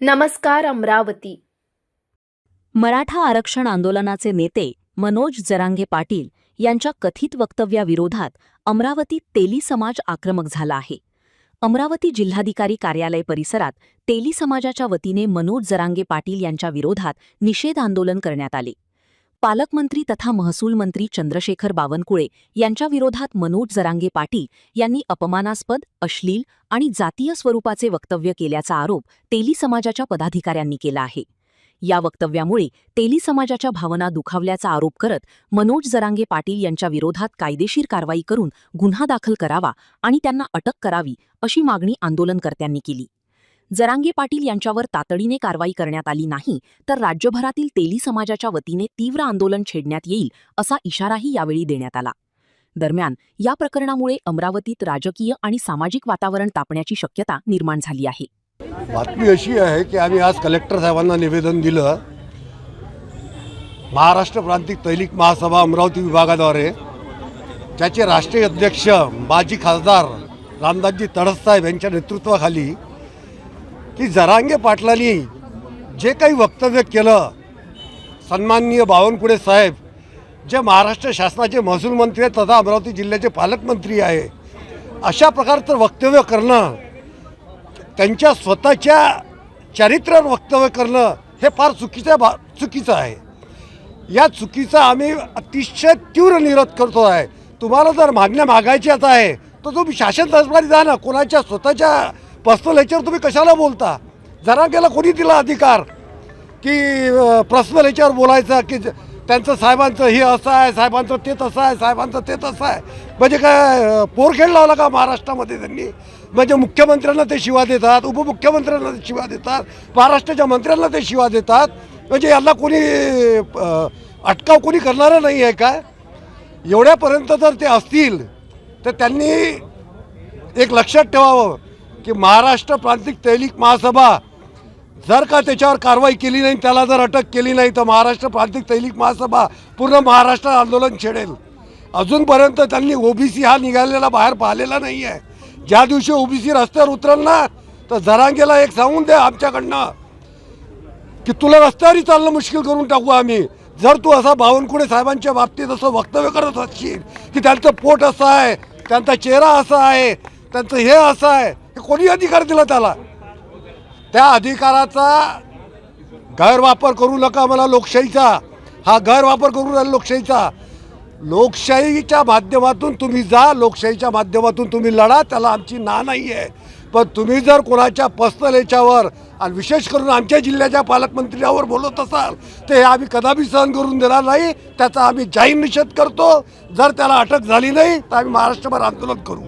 नमस्कार अमरावती। मराठा आरक्षण आंदोलनाचे नेते मनोज जरांगे पाटील यांच्या कथित वक्तव्याविरोधात अमरावतीत तेली समाज आक्रमक झाला आहे। अमरावती जिल्हाधिकारी कार्यालय परिसरात तेली समाजाच्या वतीने मनोज जरांगे पाटील यांच्या विरोधात निषेध आंदोलन करण्यात आले। पालकमंत्री तथा महसूल मंत्री चंद्रशेखर बावनकुळे यांच्या विरोधात मनोज जरांगे पाटील यांनी अपमानास्पद, अश्लील आणि जातीय स्वरूपाचे वक्तव्य केल्याचा आरोप तेली समाजाच्या पदाधिकाऱ्यांनी केला आहे। या वक्तव्यामुळे तेली समाजाच्या भावना दुखावल्याचा आरोप करत मनोज जरांगे पाटील यांच्या विरोधात कायदेशीर कारवाई करून गुन्हा दाखल करावा आणि त्यांना अटक करावी अशी मागणी आंदोलनकर्त्यांनी केली। जरांगे पाटील यांच्यावर तातडीने कारवाई करण्यात आली नाही तर राज्यभरातील तेली समाजाच्या वतीने तीव्र आंदोलन छेडण्यात येईल असा इशाराही यावेळी देण्यात आला। दरम्यान या प्रकरणामुळे अमरावतीत राजकीय आणि सामाजिक वातावरण तापण्याची शक्यता निर्माण झाली आहे। बातमी अशी आहे की आम्ही आज कलेक्टर साहेबांना निवेदन दिलं। महाराष्ट्र प्रांतिक तैलिक महासभा अमरावती विभागाद्वारे ज्याचे राष्ट्रीय अध्यक्ष माजी खासदार रामदासजी तडससाहेब यांच्या नेतृत्वाखाली की जरांगे पाटलांनी जे काही वक्तव्य केलं, सन्माननीय बावनकुळे साहेब जे महाराष्ट्र शासनाचे महसूल मंत्री आहेत तथा अमरावती जिल्ह्याचे पालकमंत्री आहे, अशा प्रकारचं वक्तव्य करणं, त्यांच्या स्वतःच्या चरित्रावर वक्तव्य करणं हे फार चुकीचं आहे। या चुकीचा आम्ही अतिशय तीव्र निरोध करतो आहे। तुम्हाला जर मागण्या मागायच्याच आहे तर तुम्ही शासन दरबारी जा ना, कोणाच्या स्वतःच्या पर्सनल ह्याच्यावर तुम्ही कशाला बोलता? जरांगेला कोणी दिला अधिकार की पर्सनल ह्याच्यावर बोलायचं की त्यांचं साहेबांचं हे असं आहे, साहेबांचं ते तसं आहे, साहेबांचं ते तसं आहे? म्हणजे काय पोरखेळ लावला का महाराष्ट्रामध्ये त्यांनी? म्हणजे मुख्यमंत्र्यांना ते शिवा देतात, उपमुख्यमंत्र्यांना ते शिवा देतात, महाराष्ट्राच्या मंत्र्यांना ते शिवा देतात। म्हणजे यांना कोणी अटकाव कोणी करणारं नाही आहे का? एवढ्यापर्यंत जर ते असतील तर त्यांनी एक लक्षात ठेवावं की महाराष्ट्र प्रांतिक तैलिक महासभा जर का त्याच्यावर कारवाई केली नाही, त्याला जर अटक केली नाही तर महाराष्ट्र प्रांतिक तैलिक महासभा पूर्ण महाराष्ट्रात आंदोलन छेडेल। अजूनपर्यंत त्यांनी ओबीसी हा निघालेला बाहेर पाहिलेला नाही आहे। ज्या दिवशी ओबीसी रस्त्यावर उतरल ना तर जरांगेला एक सांगून द्या आमच्याकडनं की तुला रस्त्यावरही चालणं मुश्किल करून टाकू आम्ही, जर तू असा बावनकुळे साहेबांच्या बाबतीत असं वक्तव्य करत असशील की त्यांचं पोट असं आहे, त्यांचा चेहरा असा आहे, त्यांचं हे असं आहे। हे कोणी अधिकार दिला त्याला? त्या अधिकाराचा गैरवापर करू नका। मला लोकशाहीचा हा गैरवापर करू नका लोकशाहीचा। लोकशाहीच्या माध्यमातून तुम्ही जा, लोकशाहीच्या माध्यमातून तुम्ही लढा, त्याला आमची ना नाही आहे। पण तुम्ही जर कोणाच्या पर्सनल याच्यावर आणि विशेष करून आमच्या जिल्ह्याच्या पालकमंत्र्यावर बोलत असाल तर हे आम्ही कदापि सहन करून देणार नाही। त्याचा आम्ही जाहीर निषेध करतो। जर त्याला अटक झाली नाही तर आम्ही महाराष्ट्रभर आंदोलन करू।